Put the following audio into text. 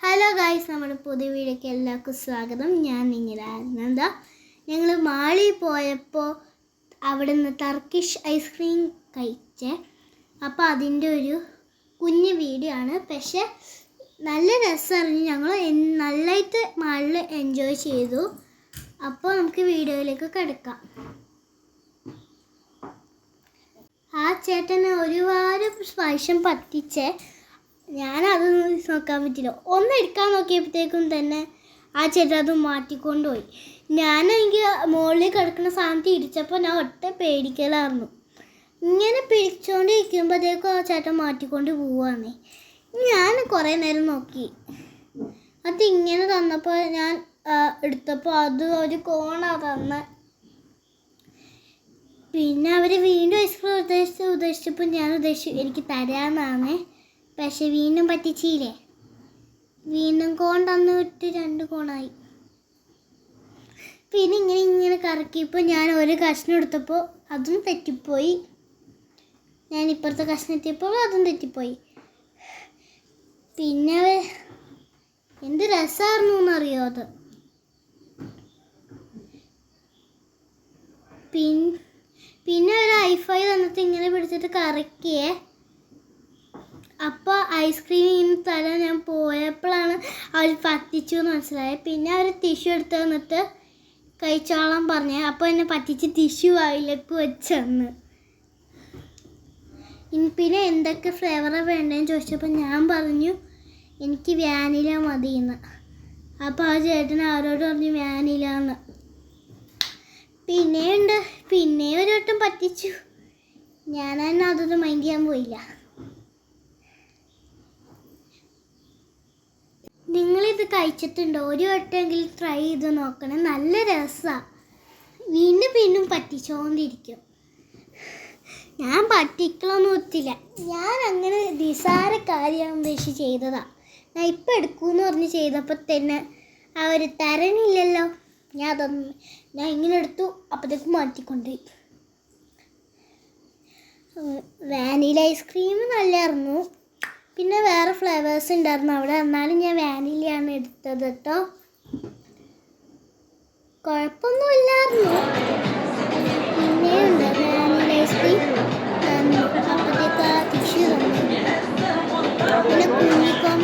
Hello guys, നമ്മുടെ പുതിയ വീഡിയോക്ക് എല്ലാവർക്കും സ്വാഗതം. ഞാൻ നിങ്ങളാനന്ദ. ഞങ്ങൾ മാളിൽ പോയപ്പോൾ അവിടെ നിന്ന് ടർക്കിഷ് ഐസ്ക്രീം കഴിച്ചേ. അപ്പോൾ അതിൻ്റെ ഒരു കുഞ്ഞ് വീഡിയോ ആണ്. പക്ഷേ നല്ല രസമായിരുന്നു. ഞങ്ങൾ നല്ലതായിട്ട് മാളിൽ എൻജോയ് ചെയ്തു. അപ്പോൾ നമുക്ക് വീഡിയോയിലേക്ക് കിടക്കാം. ആ ചേട്ടനെ ഒരുപാട് പ്രാവശ്യം പറ്റിച്ചേ. ഞാനതൊന്നും നോക്കാൻ പറ്റില്ല. ഒന്ന് എടുക്കാൻ നോക്കിയപ്പോഴത്തേക്കും തന്നെ ആ ചേട്ടൻ അത് മാറ്റിക്കൊണ്ടുപോയി. എനിക്ക് മുകളിൽ കിടക്കുന്ന സാധനത്തിൽ ഇടിച്ചപ്പോൾ ഞാൻ ഒറ്റ പേടിക്കലായിരുന്നു. ഇങ്ങനെ പിടിച്ചുകൊണ്ടിരിക്കുമ്പോഴത്തേക്കും ആ ചേട്ടൻ മാറ്റിക്കൊണ്ട് പോവുകയാണ്. ഞാൻ കുറേ നേരം നോക്കി. അത് ഇങ്ങനെ തന്നപ്പോൾ ഞാൻ എടുത്തപ്പോൾ അത് ഒരു കോണാണ് തന്നെ. പിന്നെ അവർ വീണ്ടും ഐസ്ക്രീം ഉദ്ദേശിച്ചപ്പോൾ ഞാൻ ഉദ്ദേശിച്ചു എനിക്ക് തരാമെന്നാണ്. പക്ഷെ വീണ്ടും പറ്റിച്ചില്ലേ. വീണ്ടും കോൺ തന്നു വിട്ട് 2 കോണായി. പിന്നെ ഇങ്ങനെ കറക്കിയപ്പോൾ ഞാൻ ഒരു കഷ്ണം എടുത്തപ്പോൾ അതും തെറ്റിപ്പോയി. ഞാൻ ഇപ്പുറത്തെ കഷ്ണം എത്തിയപ്പോൾ അതും തെറ്റിപ്പോയി. പിന്നെ എന്ത് രസമായിരുന്നു എന്നറിയോ അത്. പിന്നെ ഒരു ഐഫൈ തന്നിട്ട് ഇങ്ങനെ പിടിച്ചിട്ട് കറക്കിയേ. അപ്പോൾ ഐസ്ക്രീം തരാൻ ഞാൻ പോയപ്പോഴാണ് അവർ പറ്റിച്ചു എന്ന് മനസ്സിലായത്. പിന്നെ അവർ ടിഷ്യൂ എടുത്ത് തന്നിട്ട് കഴിച്ചോളാൻ പറഞ്ഞത്. അപ്പോൾ എന്നെ പറ്റിച്ച് ടിഷ്യൂ വായിലേക്ക് വെച്ചെന്ന്. പിന്നെ എന്തൊക്കെ ഫ്ലേവറാണ് വേണ്ടതെന്ന് ചോദിച്ചപ്പോൾ ഞാൻ പറഞ്ഞു എനിക്ക് വാനില മതിയെന്ന്. അപ്പോൾ ആ ചേട്ടൻ അവരോട് പറഞ്ഞു വാനില എന്ന്. പിന്നെ ഒരു വട്ടം പറ്റിച്ചു. ഞാൻ തന്നെ അതൊന്നും മൈൻഡ് ചെയ്യാൻ പോയില്ല. നിങ്ങളിത് കഴിച്ചിട്ടുണ്ടോ? ഒരു വട്ടമെങ്കിലും ട്രൈ ചെയ്ത് നോക്കണം. നല്ല രസമാണ്. വീണ്ടും പറ്റിച്ചുകൊണ്ടിരിക്കും. ഞാൻ പറ്റിക്കലൊന്നും ഒത്തില്ല. ഞാൻ അങ്ങനെ നിസാര കാര്യം ഉദ്ദേശിച്ച് ചെയ്തതാണ്. ഞാൻ ഇപ്പം എടുക്കുമെന്ന് പറഞ്ഞ് ചെയ്തപ്പോൾ തന്നെ അവർ തരണില്ലല്ലോ. ഞാൻ ഇങ്ങനെ എടുത്തു. അപ്പോഴത്തേക്കും മാറ്റിക്കൊണ്ടുപോയി. വാനില ഐസ്ക്രീം നല്ലതായിരുന്നു. പിന്നെ വേറെ ഫ്ലേവേഴ്സ് ഉണ്ടായിരുന്നു അവിടെ. എന്നാലും ഞാൻ വാനിലയാണ് എടുത്തത് കേട്ടോ. കുഴപ്പമൊന്നുമില്ലായിരുന്നു. പിന്നെ ഉണ്ട് വാനില ഐസ്ക്രീം. അപ്പോഴത്തേക്ക് ടിഷ്യൂ തന്നു. പിന്നെ കുഞ്ഞിക്കോമ